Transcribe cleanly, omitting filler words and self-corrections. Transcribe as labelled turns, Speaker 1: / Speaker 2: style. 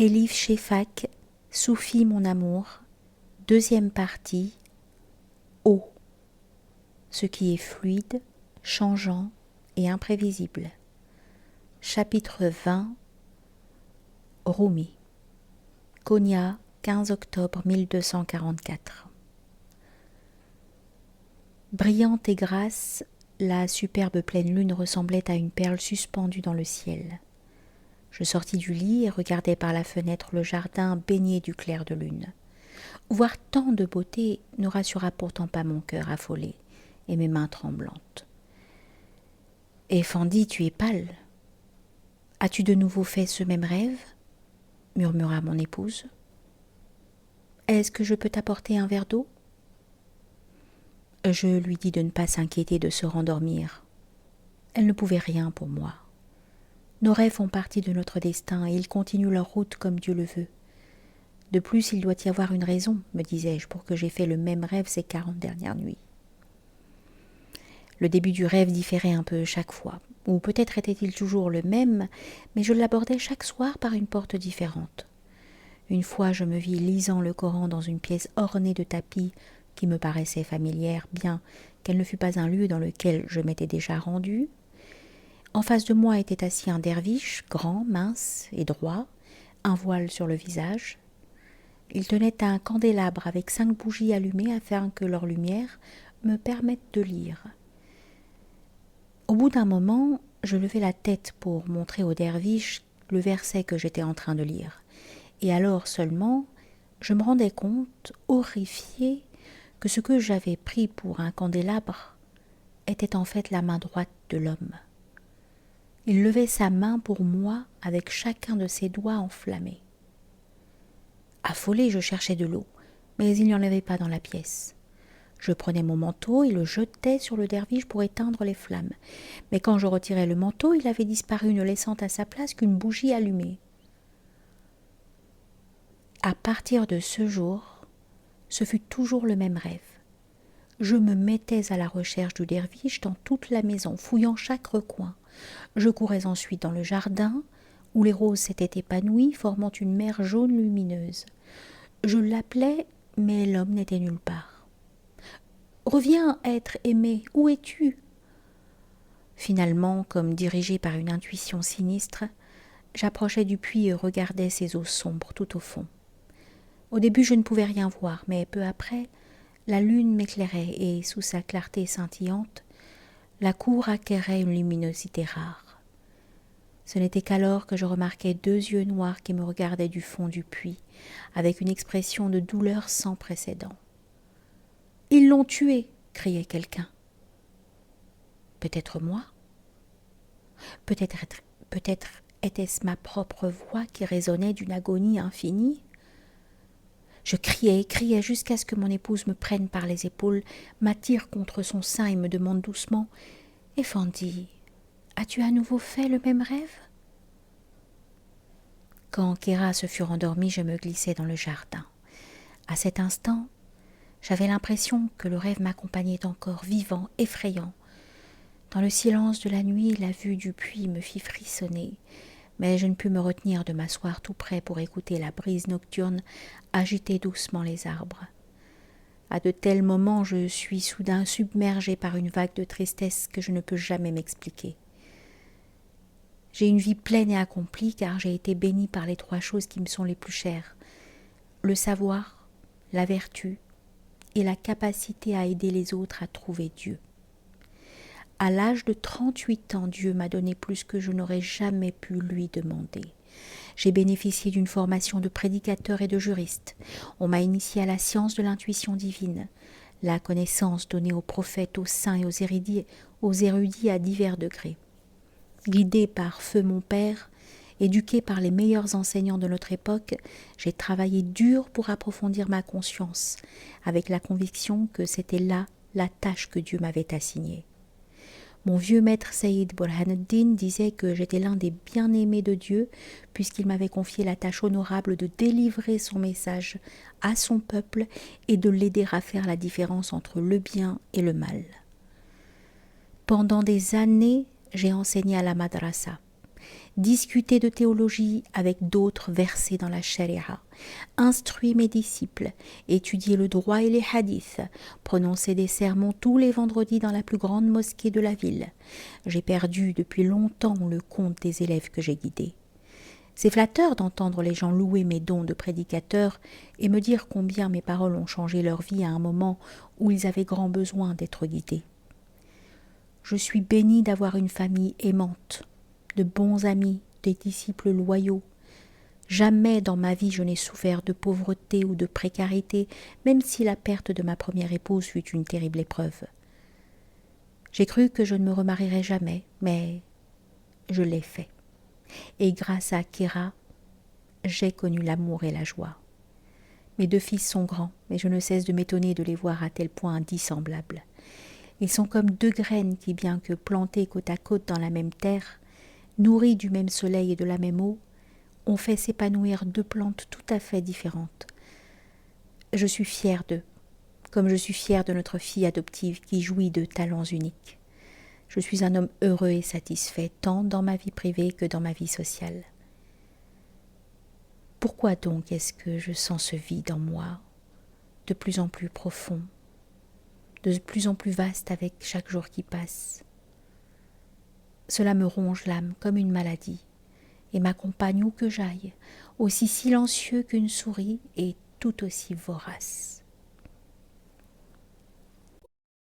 Speaker 1: Elif Shefak, Soufi mon amour, deuxième partie, eau, ce qui est fluide, changeant et imprévisible. Chapitre 20, Rumi, Konya, 15 octobre 1244. Brillante et grasse, la superbe pleine lune ressemblait à une perle suspendue dans le ciel. Je sortis du lit et regardai par la fenêtre le jardin baigné du clair de lune. Voir tant de beauté ne rassura pourtant pas mon cœur affolé et mes mains tremblantes. « Effendi, tu es pâle. As-tu de nouveau fait ce même rêve ?» murmura mon épouse. « Est-ce que je peux t'apporter un verre d'eau ?» Je lui dis de ne pas s'inquiéter de se rendormir. Elle ne pouvait rien pour moi. Nos rêves font partie de notre destin et ils continuent leur route comme Dieu le veut. De plus, il doit y avoir une raison, me disais-je, pour que j'aie fait le même rêve ces 40 dernières nuits. Le début du rêve différait un peu chaque fois, ou peut-être était-il toujours le même, mais je l'abordais chaque soir par une porte différente. Une fois, je me vis lisant le Coran dans une pièce ornée de tapis qui me paraissait familière, bien qu'elle ne fût pas un lieu dans lequel je m'étais déjà rendue. En face de moi était assis un derviche, grand, mince et droit, un voile sur le visage. Il tenait un candélabre avec 5 bougies allumées afin que leur lumière me permette de lire. Au bout d'un moment, je levai la tête pour montrer au derviche le verset que j'étais en train de lire. Et alors seulement, je me rendais compte, horrifiée, que ce que j'avais pris pour un candélabre était en fait la main droite de l'homme. Il levait sa main pour moi avec chacun de ses doigts enflammés. Affolée, je cherchais de l'eau, mais il n'y en avait pas dans la pièce. Je prenais mon manteau et le jetais sur le derviche pour éteindre les flammes. Mais quand je retirais le manteau, il avait disparu, ne laissant à sa place qu'une bougie allumée. À partir de ce jour, ce fut toujours le même rêve. Je me mettais à la recherche du derviche dans toute la maison, fouillant chaque recoin. Je courais ensuite dans le jardin, où les roses s'étaient épanouies, formant une mer jaune lumineuse. Je l'appelais, mais l'homme n'était nulle part. « Reviens, être aimé, où es-tu » Finalement, comme dirigé par une intuition sinistre, j'approchai du puits et regardai ces eaux sombres tout au fond. Au début, je ne pouvais rien voir, mais peu après, la lune m'éclairait et, sous sa clarté scintillante, la cour acquérait une luminosité rare. Ce n'était qu'alors que je remarquai 2 yeux noirs qui me regardaient du fond du puits, avec une expression de douleur sans précédent. « Ils l'ont tué !» criait quelqu'un. Peut-être moi ? Peut-être était-ce ma propre voix qui résonnait d'une agonie infinie ? Je criais jusqu'à ce que mon épouse me prenne par les épaules, m'attire contre son sein et me demande doucement « Effendi, as-tu à nouveau fait le même rêve ?» Quand Kéra se fut rendormie, je me glissai dans le jardin. À cet instant, j'avais l'impression que le rêve m'accompagnait encore, vivant, effrayant. Dans le silence de la nuit, la vue du puits me fit frissonner, mais je ne pus me retenir de m'asseoir tout près pour écouter la brise nocturne agiter doucement les arbres. À de tels moments, je suis soudain submergée par une vague de tristesse que je ne peux jamais m'expliquer. J'ai une vie pleine et accomplie car j'ai été bénie par les 3 choses qui me sont les plus chères, le savoir, la vertu et la capacité à aider les autres à trouver Dieu. À l'âge de 38 ans, Dieu m'a donné plus que je n'aurais jamais pu lui demander. J'ai bénéficié d'une formation de prédicateur et de juriste. On m'a initié à la science de l'intuition divine, la connaissance donnée aux prophètes, aux saints et aux érudits à divers degrés. Guidée par feu mon père, éduquée par les meilleurs enseignants de notre époque, j'ai travaillé dur pour approfondir ma conscience, avec la conviction que c'était là la tâche que Dieu m'avait assignée. Mon vieux maître Saïd Burhanuddin disait que j'étais l'un des bien-aimés de Dieu, puisqu'il m'avait confié la tâche honorable de délivrer son message à son peuple et de l'aider à faire la différence entre le bien et le mal. Pendant des années, j'ai enseigné à la madrasa discuté de théologie avec d'autres versés dans la charia, instruit mes disciples, étudié le droit et les hadiths, prononcé des sermons tous les vendredis dans la plus grande mosquée de la ville. J'ai perdu depuis longtemps le compte des élèves que j'ai guidés. C'est flatteur d'entendre les gens louer mes dons de prédicateur et me dire combien mes paroles ont changé leur vie à un moment où ils avaient grand besoin d'être guidés. Je suis bénie d'avoir une famille aimante, de bons amis, des disciples loyaux. Jamais dans ma vie je n'ai souffert de pauvreté ou de précarité, même si la perte de ma première épouse fut une terrible épreuve. J'ai cru que je ne me remarierais jamais, mais je l'ai fait. Et grâce à Kéra, j'ai connu l'amour et la joie. Mes 2 fils sont grands, mais je ne cesse de m'étonner de les voir à tel point dissemblables. Ils sont comme 2 graines qui, bien que plantées côte à côte dans la même terre, nourries du même soleil et de la même eau, ont fait s'épanouir 2 plantes tout à fait différentes. Je suis fière d'eux, comme je suis fière de notre fille adoptive qui jouit de talents uniques. Je suis un homme heureux et satisfait, tant dans ma vie privée que dans ma vie sociale. Pourquoi donc est-ce que je sens ce vide en moi, de plus en plus profond, de plus en plus vaste avec chaque jour qui passe? Cela me ronge l'âme comme une maladie et m'accompagne où que j'aille, aussi silencieux qu'une souris et tout aussi vorace.